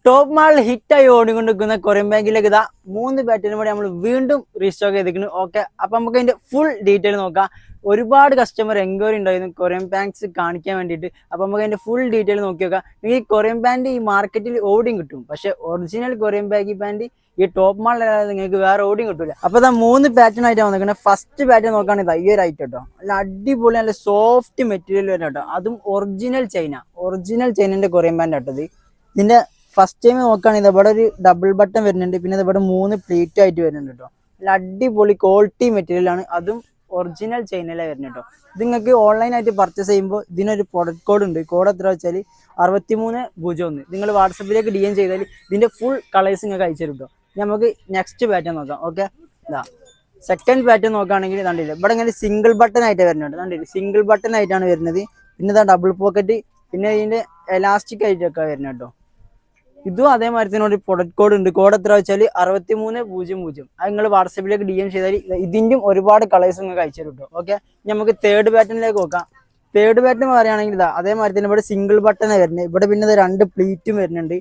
Top mall ഹിറ്റായി ഓടിക്കൊണ്ടിരിക്കുന്ന Korean ബാങ്കിലേക്ക് ഇതാ 3 ബാറ്റിനും കൂടി നമ്മൾ വീണ്ടും റീസ്റ്റോക്ക് ചെയ്തിരിക്കുന്നു. ഓക്കെ, അപ്പൊ നമുക്ക് അതിന്റെ ഫുൾ ഡീറ്റെയിൽ നോക്കാം. ഒരുപാട് കസ്റ്റമർ എൻക്വയറി ഉണ്ടായിരുന്നു കൊറിയൻ ബാങ്ക്സ് കാണിക്കാൻ വേണ്ടിയിട്ട്. അപ്പൊ നമുക്ക് അതിന്റെ ഫുൾ ഡീറ്റെയിൽ നോക്കി നോക്കാം. ഈ കൊറിയൻ പാന്റ് ഈ മാർക്കറ്റിൽ ഓടിയും കിട്ടും, പക്ഷെ ഒറിജിനൽ കൊറിയൻ ബാഗി പാന്റ് ഈ ടോപ്പ് മാൾ നിങ്ങൾക്ക് വേറെ ഓടിയും കിട്ടൂല. അപ്പൊ ഇതാ 3 പാറ്റേൺ ആയിട്ടാണ് വന്നിരിക്കുന്നത്. ഫസ്റ്റ് പാറ്റേൺ നോക്കുകയാണെങ്കിൽ ഈ ഒരു ഐറ്റം കേട്ടോ, നല്ല അടിപൊളി നല്ല സോഫ്റ്റ് മെറ്റീരിയൽ വരുന്ന കേട്ടോ, അതും ഒറിജിനൽ ചൈനന്റെ കൊറിയൻ പാന്റ് കേട്ടത്. ഇതിന്റെ ഫസ്റ്റ് ടൈം നോക്കുകയാണെങ്കിൽ ഇവിടെ ഒരു ഡബിൾ ബട്ടൺ വരുന്നുണ്ട്, പിന്നെ ഇവിടെ 3 പ്ലീറ്റ് ആയിട്ട് വരുന്നുണ്ട് കേട്ടോ. നല്ല അടിപൊളി ക്വാളിറ്റി മെറ്റീരിയൽ ആണ്, അതും ഒറിജിനൽ ചൈനയിലെ വരുന്നത് കേട്ടോ. ഇത് നിങ്ങൾക്ക് ഓൺലൈനായിട്ട് പർച്ചേസ് ചെയ്യുമ്പോൾ ഇതിനൊരു പ്രൊഡക്റ്റ് കോഡ് ഉണ്ട്. കോഡ് എത്ര വെച്ചാൽ 6301. നിങ്ങൾ വാട്സപ്പിലേക്ക് DM ചെയ്താൽ ഇതിന്റെ ഫുൾ കളേഴ്സ് നിങ്ങൾക്ക് അയച്ചു തരും കേട്ടോ. നമുക്ക് നെക്സ്റ്റ് പാറ്റേൺ നോക്കാം. ഓക്കെ, ഇതാ സെക്കൻഡ് പാറ്റേൺ നോക്കുകയാണെങ്കിൽ കണ്ടില്ല, ഇവിടെ ഇങ്ങനെ സിംഗിൾ ബട്ടൺ ആയിട്ട് വരുന്നുണ്ട്. കണ്ടില്ല, സിംഗിൾ ബട്ടൺ ആയിട്ടാണ് വരുന്നത്. പിന്നെ ഇതാ ഡബിൾ പോക്കറ്റ്, പിന്നെ ഇതിന്റെ എലാസ്റ്റിക് ആയിട്ടൊക്കെ വരുന്നത് കേട്ടോ. ഇതും അതേമാതിരി തന്നെ ഒരു പ്രൊഡക്റ്റ് കോഡ് ഉണ്ട്. കോഡ് എത്ര വെച്ചാൽ 6300. അത് നിങ്ങൾ വാട്സപ്പിലേക്ക് DM ചെയ്താൽ ഇതിന്റെയും ഒരുപാട് കളേഴ്സ് നിങ്ങൾക്ക് അയച്ചു തരും കേട്ടോ. ഓക്കെ, നമുക്ക് തേർഡ് പാറ്റേണിലേക്ക് നോക്കാം. തേർഡ് പാറ്റേൺ പറയുകയാണെങ്കിൽ ഇതാ അതേമാതിരി തന്നെ ഇവിടെ സിംഗിൾ ബട്ടൺ വരുന്നത്. ഇവിടെ പിന്നെ 2 പ്ലീറ്റും വരുന്നുണ്ട്.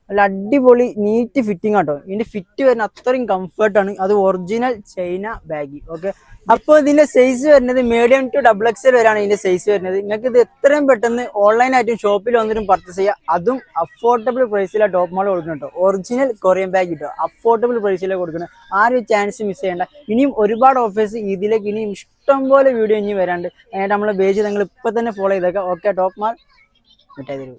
നല്ല അടിപൊളി നീറ്റ് ഫിറ്റിംഗ് ആട്ടോ. ഇതിന്റെ ഫിറ്റ് വരുന്ന അത്രയും കംഫർട്ടാണ്, അത് ഒറിജിനൽ ചൈന ബാഗി. ഓക്കെ, അപ്പോൾ ഇതിന്റെ സൈസ് വരുന്നത് മീഡിയം ടു XXL വരെയാണ് ഇതിന്റെ സൈസ് വരുന്നത്. നിങ്ങൾക്ക് ഇത് എത്രയും പെട്ടെന്ന് ഓൺലൈനായിട്ടും ഷോപ്പിൽ വന്നിട്ടും പർച്ചേസ് ചെയ്യാം. അതും അഫോർഡബിൾ പ്രൈസിലാണ് ടോപ്പ് മാൾ കൊടുക്കണം കേട്ടോ. ഒറിജിനൽ കൊറിയൻ ബാഗ് കിട്ടോ, അഫോർഡബിൾ പ്രൈസിലാണ് കൊടുക്കണം. ആ ഒരു ചാൻസ് മിസ് ചെയ്യേണ്ട. ഇനിയും ഒരുപാട് ഓഫേഴ്സ് ഇതിലേക്ക് ഇനിയും ഇഷ്ടംപോലെ വീഡിയോ ഇനി വരാണ്ട്. നമ്മളെ പേജ് നിങ്ങൾ ഇപ്പൊ തന്നെ ഫോളോ ചെയ്തേക്കാം. ഓക്കെ, ടോപ്പ് മാൾ മിഠായി തരൂ.